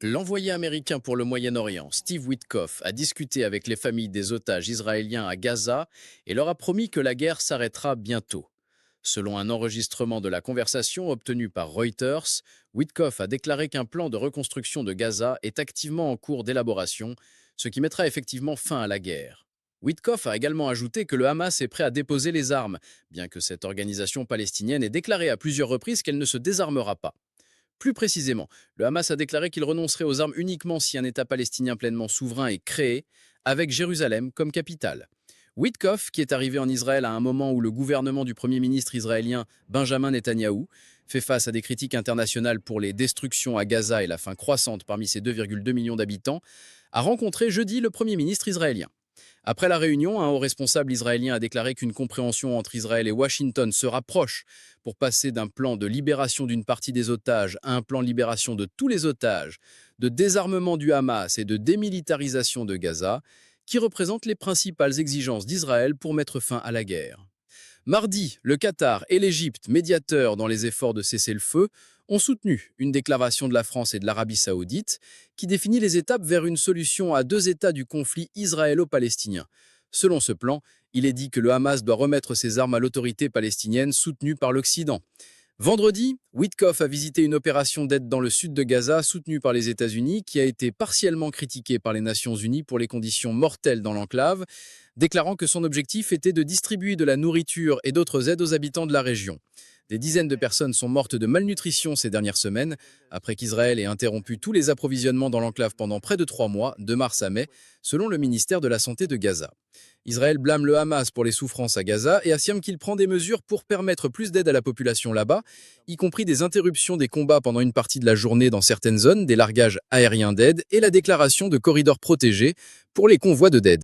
L'envoyé américain pour le Moyen-Orient, Steve Witkoff, a discuté avec les familles des otages israéliens à Gaza et leur a promis que la guerre s'arrêtera bientôt. Selon un enregistrement de la conversation obtenu par Reuters, Witkoff a déclaré qu'un plan de reconstruction de Gaza est activement en cours d'élaboration, ce qui mettra effectivement fin à la guerre. Witkoff a également ajouté que le Hamas est prêt à déposer les armes, bien que cette organisation palestinienne ait déclaré à plusieurs reprises qu'elle ne se désarmera pas. Plus précisément, le Hamas a déclaré qu'il renoncerait aux armes uniquement si un État palestinien pleinement souverain est créé, avec Jérusalem comme capitale. Witkoff, qui est arrivé en Israël à un moment où le gouvernement du Premier ministre israélien Benjamin Netanyahou fait face à des critiques internationales pour les destructions à Gaza et la faim croissante parmi ses 2,2 millions d'habitants, a rencontré jeudi le Premier ministre israélien. Après la réunion, un haut responsable israélien a déclaré qu'une compréhension entre Israël et Washington se rapproche pour passer d'un plan de libération d'une partie des otages à un plan de libération de tous les otages, de désarmement du Hamas et de démilitarisation de Gaza, qui représentent les principales exigences d'Israël pour mettre fin à la guerre. Mardi, le Qatar et l'Égypte, médiateurs dans les efforts de cesser le feu, ont soutenu une déclaration de la France et de l'Arabie saoudite qui définit les étapes vers une solution à deux États du conflit israélo-palestinien. Selon ce plan, il est dit que le Hamas doit remettre ses armes à l'autorité palestinienne soutenue par l'Occident. Vendredi, Witkoff a visité une opération d'aide dans le sud de Gaza soutenue par les États-Unis qui a été partiellement critiquée par les Nations Unies pour les conditions mortelles dans l'enclave, déclarant que son objectif était de distribuer de la nourriture et d'autres aides aux habitants de la région. Des dizaines de personnes sont mortes de malnutrition ces dernières semaines, après qu'Israël ait interrompu tous les approvisionnements dans l'enclave pendant près de 3 mois, de mars à mai, selon le ministère de la Santé de Gaza. Israël blâme le Hamas pour les souffrances à Gaza et affirme qu'il prend des mesures pour permettre plus d'aide à la population là-bas, y compris des interruptions des combats pendant une partie de la journée dans certaines zones, des largages aériens d'aide et la déclaration de corridors protégés pour les convois de d'aide.